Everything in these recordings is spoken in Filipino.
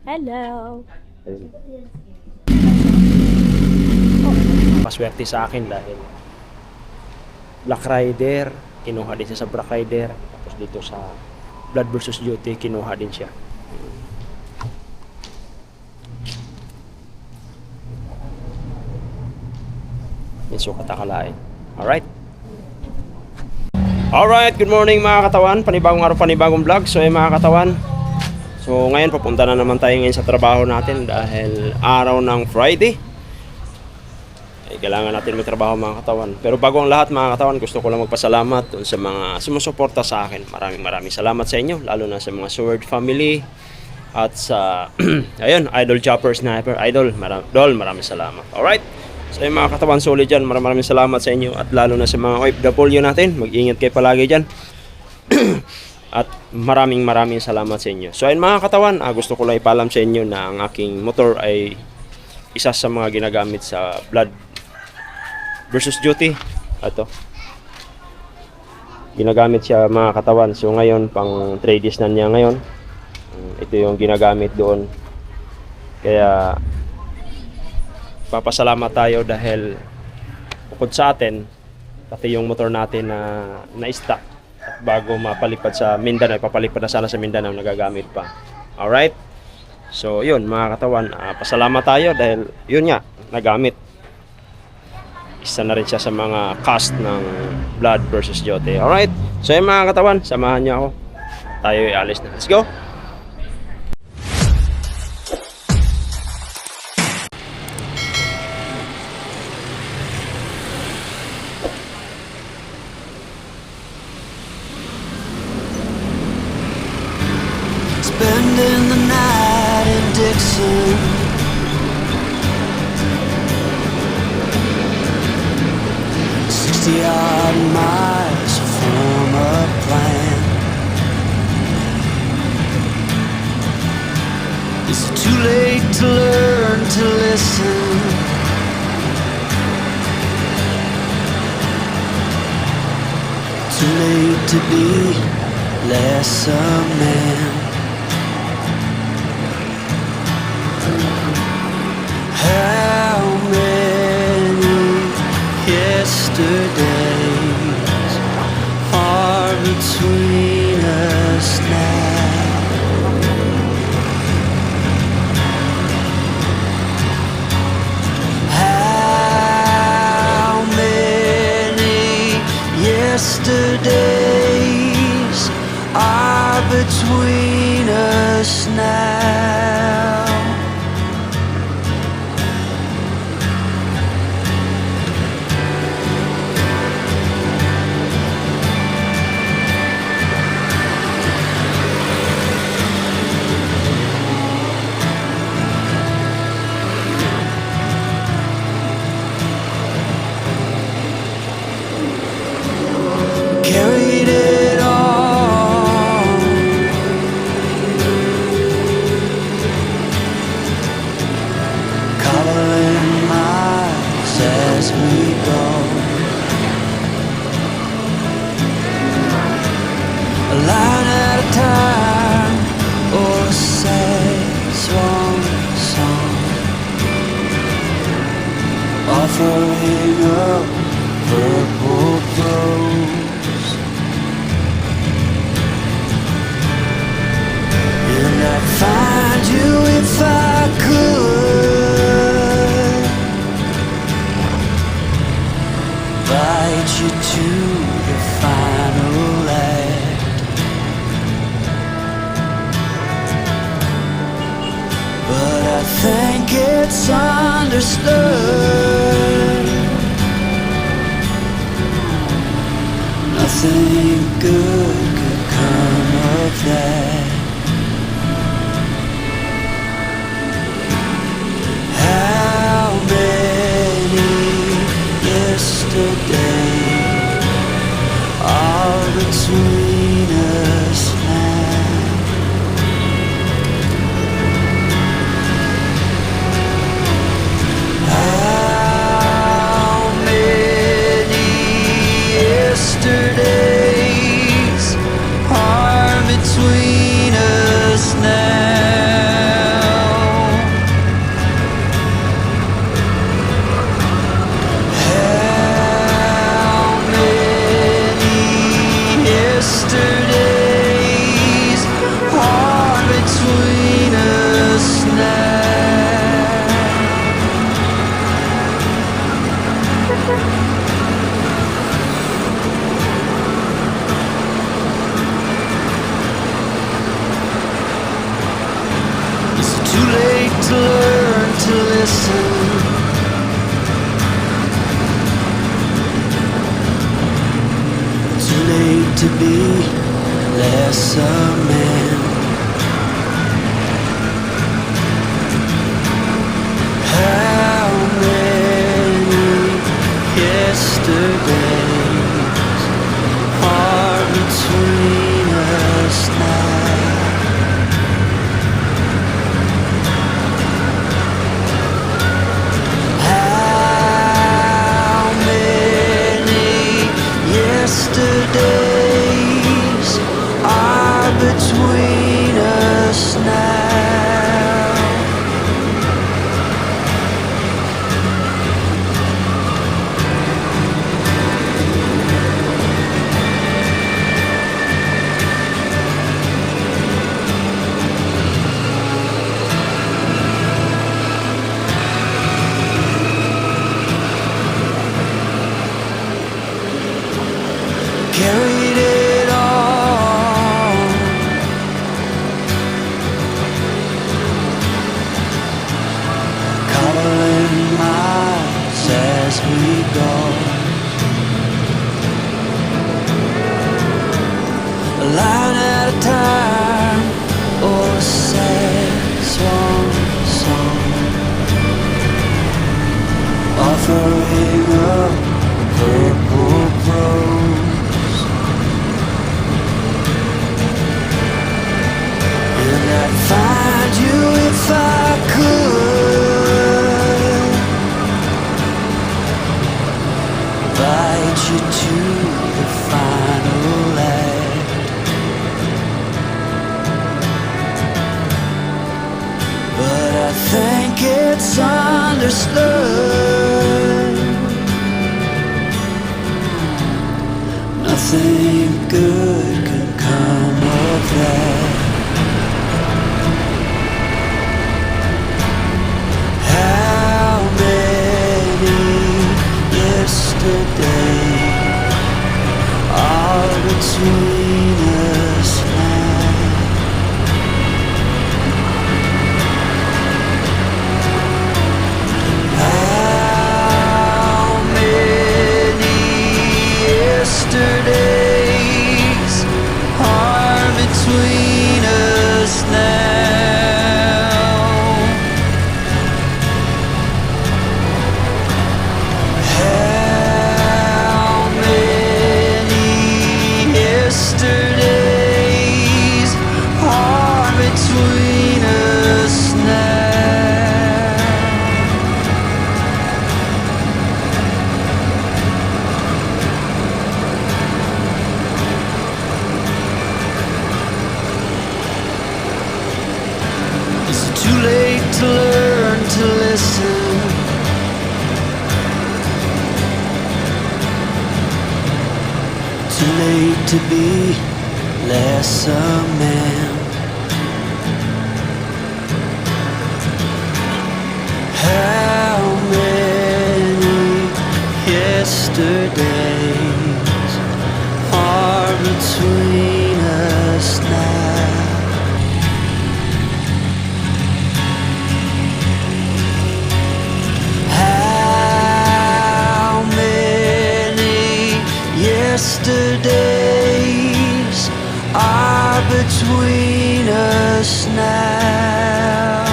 Hello. Paswerte sa akin dahil Black Rider, kinuha din siya sa Black Rider. Tapos dito sa Blood versus Duty, kinuha din siya. Yung sukat akalain. Alright. Alright, good morning mga katawan. Panibagong araw, panibagong vlog. So mga katawan, so ngayon papunta na naman tayo ngayon sa trabaho natin dahil araw ng Friday. Kailangan natin may trabaho mga katawan. Pero bago ang lahat mga katawan, gusto ko lang magpasalamat dun sa mga sumusuporta sa akin. Maraming salamat sa inyo, lalo na sa mga Sword family at sa ayun, Idol Chopper Sniper Idol. Maraming salamat. Alright. So yung mga katawan, solid dyan. Maraming salamat sa inyo at lalo na sa mga OFW natin. Mag-ingat kayo palagi dyan. At maraming salamat sa inyo. So ayun mga katawan, gusto ko lang ipalam sa inyo na ang aking motor ay isa sa mga ginagamit sa Blood versus Duty. Ito, ginagamit siya mga katawan. So ngayon pang 3 days na niya ngayon. Ito yung ginagamit doon. Kaya papasalamat tayo dahil bukod sa atin, pati yung motor natin na na-stock at bago mapalipad sa Mindanao, papalipad na sana sa Mindanao, nagagamit pa. Alright. So yun mga katawan, pasalamat tayo dahil yun nga, nagamit. Isa na rin siya sa mga cast ng Blood versus Duty. Alright. So yun mga katawan, samahan niyo ako. Tayo ialis na. Let's go. Spending the night in Dixon, 60-odd miles from a plan. Is it too late to learn to listen? Too late to be less a man. How many yesterdays are between us now? How many yesterdays are between us now? Carried it on, covering miles as we go. A line at a time, or a sad swan song, offering up purple rose. And I'd find you if I could, invite you to the final act. But I think it's understood, nothing good could come of that. How many yesterdays are between us now? How many yesterdays to be less a man. How many yesterdays are between us now? How many yesterdays are between us now? Carried it all, covering miles as we go, a line at a time, or a sad swan song, offering up purple prose. And I'd find you if I could, invite you to the final act. But I think it's understood nothing good can come of that. How many yesterdays are between us now? How many yesterdays are between us now? How many yesterdays are between us now? Is it too late to learn to listen? Too late to be less a man. How many yesterdays are between us now? How many yesterdays are between us now?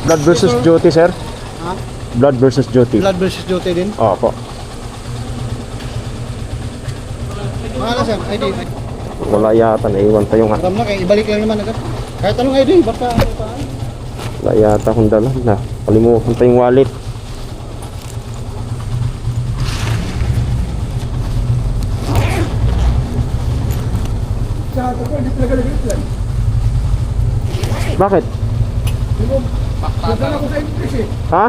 Blood versus duty, sir. Ha? Blood versus duty. Blood versus duty din. Opo. Pangalan sir, ID. Wala yata, naiwan pa yung Aram na, kaya ibalik lang naman agad. Kahit anong ID, basta ano pa. wala yata akong dala na. Kalimutan pa yung wallet. Bakit? Saan ako sa English eh? Ha?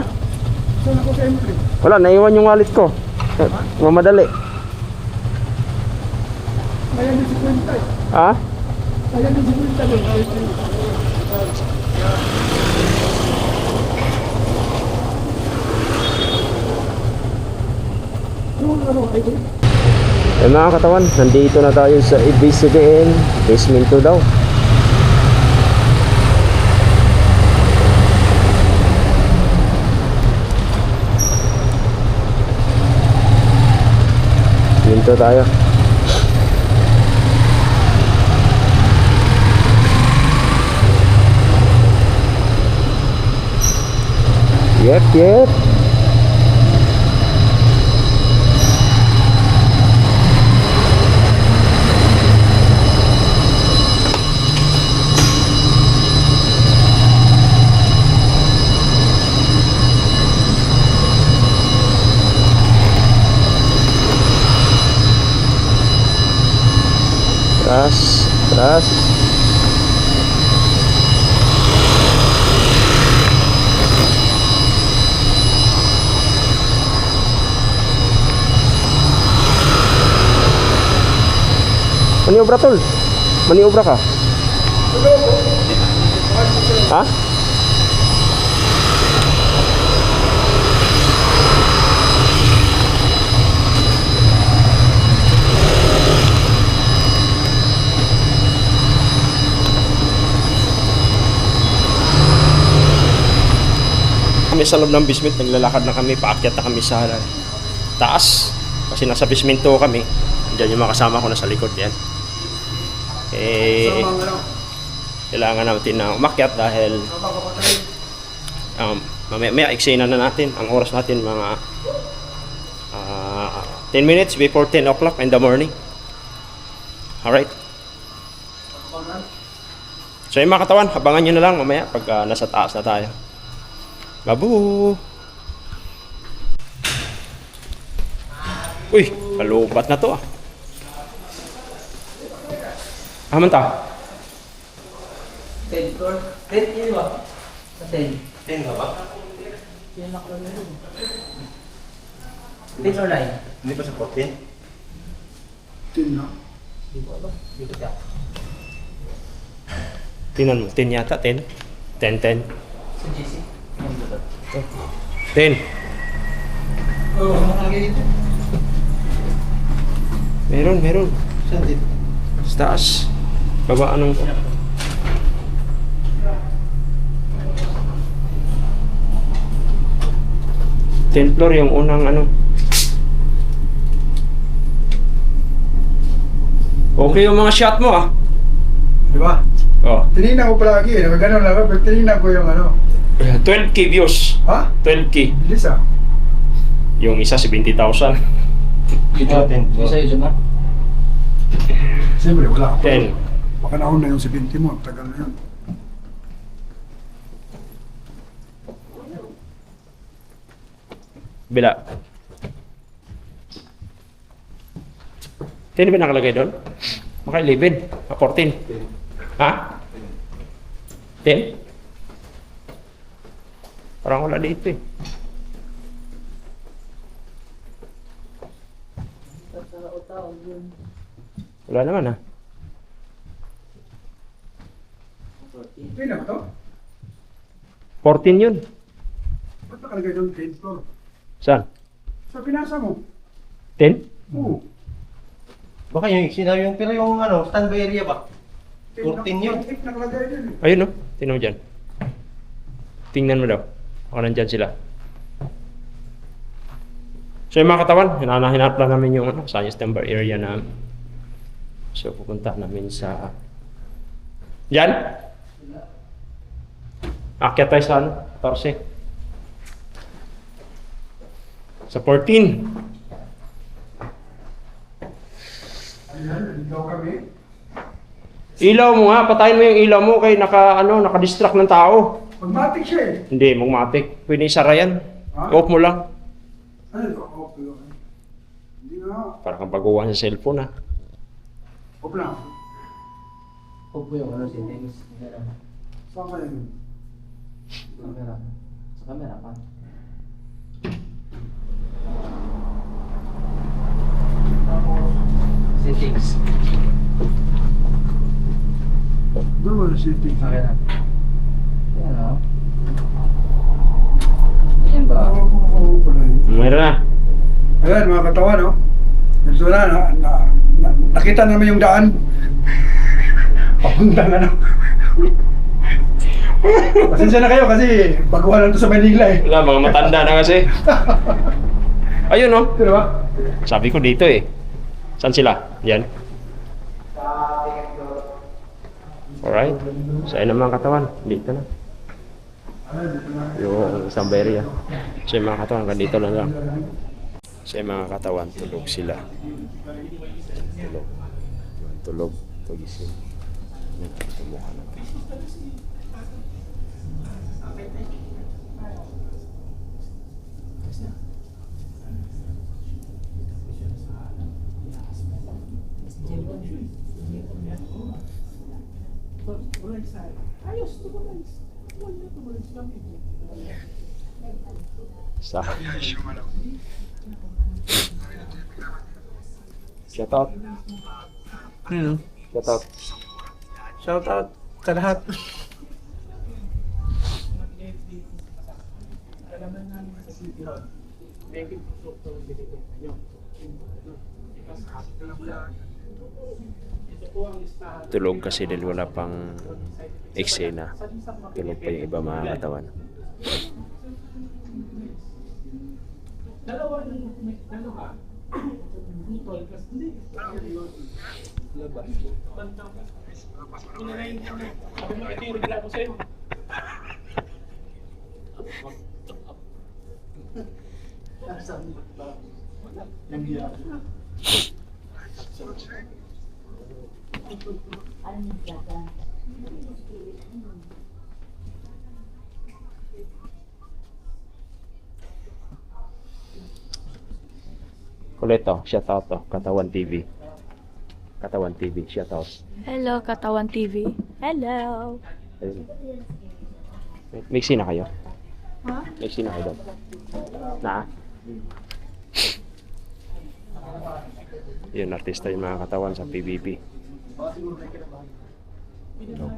Saan ako sa English? Wala, naiwan yung wallet ko. Mamadali. Ayan yung 50 eh. Ha? Ayan yung 50 doon. Yung ano, ID? Mga katawan, nandito na tayo sa ABCBN Basement 2 daw. Dito tayo. Yep. Tras. Maniobra tol. Maniobra ka. Ha? Kami sa loob ng basement, naglalakad na kami, paakyat na kami sa taas kasi nasa basement 2 kami. Diyan yung mga kasama ko nasa likod yan. Kailangan natin na umakyat dahil mamaya eksena na natin. Ang oras natin mga 10 minutes before 10 o'clock in the morning. Alright. So yung mga katawan, abangan nyo na lang mamaya pag nasa taas na tayo. Babu! Uy, kalupat na to ah. Aman ta? 10 floor. 10 yun ba? 10. 10 ka ba? 10 or 9? Hindi pa sa 14? Tin na. Hindi ko alam. Dito siya. Tingnan mo, 10 yata, 10. 10. Sa GC. Ang dito. 10. Oo, nakalagay dito. Meron. Saan dito? Sa taas. Baba anong... 10th floor yung unang ano. Okay yung mga shot mo ah. Di ba? Oh. Tinignan ko palagi eh. Nakaganon lang ako. Pero tinignan ko yung ano. 12K views. Ha? 12K. Bilis ah. Yung isa 70,000. YouTube. Yung sa YouTube mo? Siyempre wala ako. 10. Baka naon na yung 70 mo. Tagal na yun. Bila. 10 ba nakalagay doon? Baka 11. 14. Ha? 10? Parang wala dito eh. Wala naman ha. Tingnan mo to. 14 yun. Ba't nakalagay doon 10th floor? Saan? Sa pinasa mo. 10? Oo. Baka yung sinabi yung pero yung ano, standby area ba? 14 yun. Nakalagay doon eh. Ayun no. Tingnan mo dyan. Tingnan mo daw. Baka nandyan sila. So yung mga katawan, hinanahinap lang namin yung science timber area namin. So pupunta namin sa... Diyan? Akyat tayo sa 14. Sa 14. Ayan, nandito kami. Ilaw mo nga, patayin mo yung ilaw mo kay naka-distract ng tao. Magmatic siya eh. Hindi, magmatic. Pwede isara yan. Ha? Off mo lang. Ano ito? Off lang. Hindi nga. Para kang baguhan sa cellphone ha. Off lang. Huwag po yung ano settings. Saan ka yun? Camera. Sa camera pa. Settings. Doon mo na setting. Camera. Ayan o. Ayan ba? Oo pala yun. Meron na. Ayan mga katawan, no? Ito nakita naman yung daan. Papuntang ano. Pasensya na kayo kasi baguhan lang to sa Manila eh. Wala, mga matanda na kasi. Ayun oh. Ito ba? Sabi ko dito eh. Saan sila? Yan. Alright. So ayun ang mga katawan. Dito na. Yung Samba area. So yung mga katawan, dito na lang. So yung mga katawan, tulog sila. Tulog. Tulog. Tugising. Tumukha na. Sa shout out. Shout out. Shout out sa lahat. Tulog kasi dahil wala pang eksena. Tulog pa yung iba mga katawan. Kulit to, shout out to, Katawan TV. Katawan TV, shout out. Hello, Katawan TV. Hello. Ayun. Mixi na kayo? Ha? Mixi na kayo doon? Na? Yun, artista yung mga katawan sa PBB. No.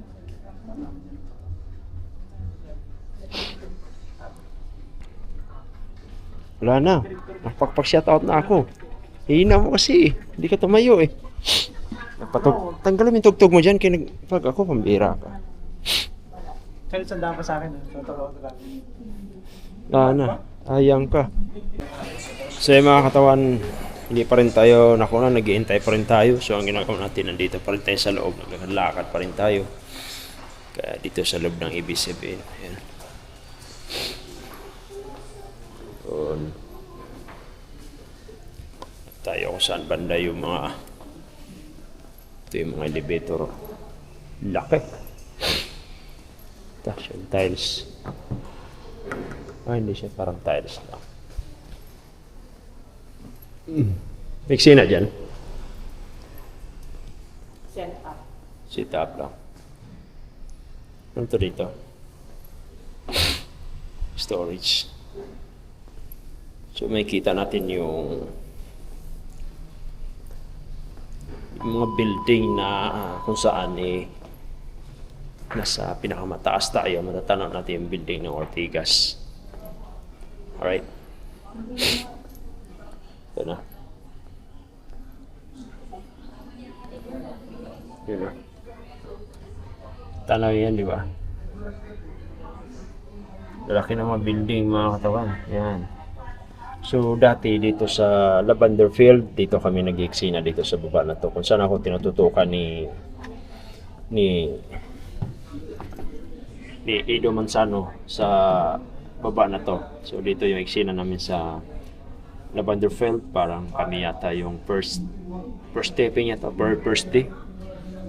Wala na. Nakapag-shoutout na ako. Hihina mo kasi eh. Hindi ka tumayo eh. Tanggalin mo yung tugtog mo dyan. Pag ako, pambira ka. Kahit sandaan pa sa akin. Wala na. Ayang ka. So mga katawan, hindi pa rin tayo nakuna. Nag-iintay pa rin tayo. So ang ginagawa natin, nandito pa rin tayo sa loob. Naglalakad pa rin tayo. Kaya dito sa loob ng ABCBN. Ayan. Tayo kung saan banda yung mga ito yung mga elevator laki tapos yung tiles hindi siya parang tiles lang mixi na dyan sit up lang ano to dito storage. So may kita natin yung mga building na kung saan nasa pinakamataas tayo. Matatanaw natin yung building ng Ortigas. Alright. Ito na. Yun na. Tanaw yan, di ba? Lalaki ng mga building, mga katawan. Yan. So dati dito sa Lavender Field, dito kami nag-eksena dito sa baba na to. Kung saan ako tinututukan ni Edo Manzano sa baba na to. So dito yung eksena namin sa Lavender Field. Parang kami yata yung first taping yata, first day.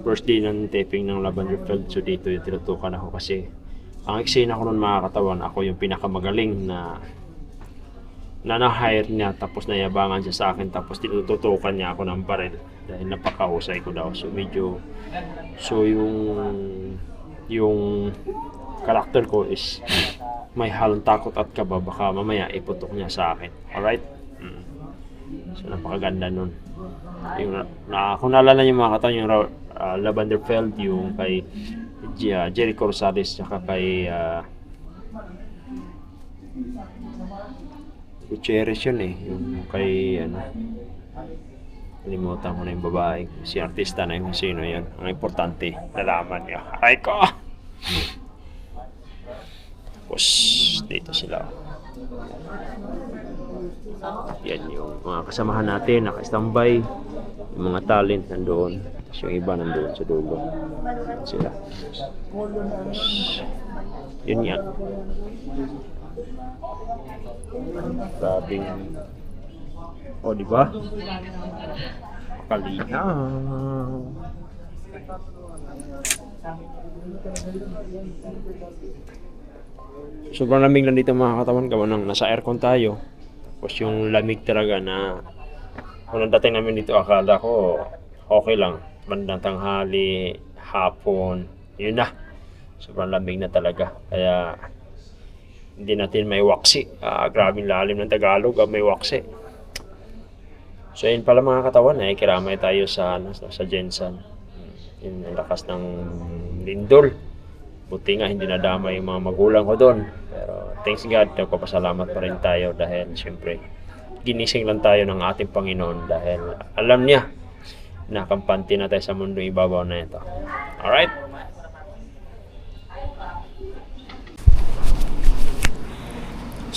First day ng taping ng Lavender Field. So dito yung tinutukan ako kasi ang eksena ko nun, mga katawan, ako yung pinakamagaling na na-hire niya, tapos nayabangan siya sa akin, tapos tinututukan niya ako ng baril dahil napakahusay ko daw. So medyo yung karakter ko is may halong takot at kaba, baka mamaya iputok niya sa akin. Alright? So napakaganda nun. Yung kung naalala niyo, mga katawan, yung Lavender Field, yung kay Jericho Rosales, saka kay Gutierrez yun yung kay Limutan ko na yung babae. Si artista na yung sino yun. Ang importante, nalaman niya. Aray ko! Tapos, dito sila. Yan yung mga kasamahan natin, naka-standby. Yung mga talent nandoon. Tapos yung iba nandoon sa dulo. Sila. Tapos, yun yan. Grabing... O, di ba? Kalinaw. Sobrang lamig lang dito mga katawan, gawa ng nasa aircon tayo. Tapos yung lamig talaga na unang dating namin dito akala ko okay lang. Bandang tanghali, hapon, yun na. Sobrang lamig na talaga. Kaya hindi natin may waksi. Grabing lalim ng Tagalog, may waksi. So yun pala mga katawan, kiramay tayo sa Jensen. Yung lakas ng lindol. Buti nga hindi nadama yung mga magulang ko doon. Pero thanks God, nagpapasalamat pa rin tayo dahil siyempre ginising lang tayo ng ating Panginoon dahil alam niya na kampante na tayo sa mundo ibabaw na ito. Alright?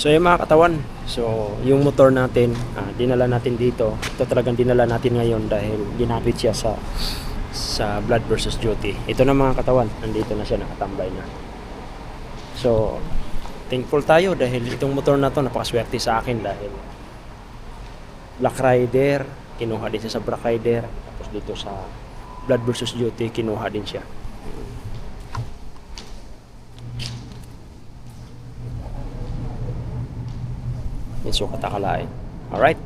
So yung mga katawan, so yung motor natin, dinala natin dito. Ito talagang dinala natin ngayon dahil ginamit siya sa Blood versus Duty. Ito na mga katawan, nandito na siya, nakatambay na. So thankful tayo dahil itong motor na to napakaswerte sa akin dahil Black Rider, kinuha din siya sa Black Rider. Tapos dito sa Blood versus Duty, kinuha din siya. Yung sukat akalain. Alright?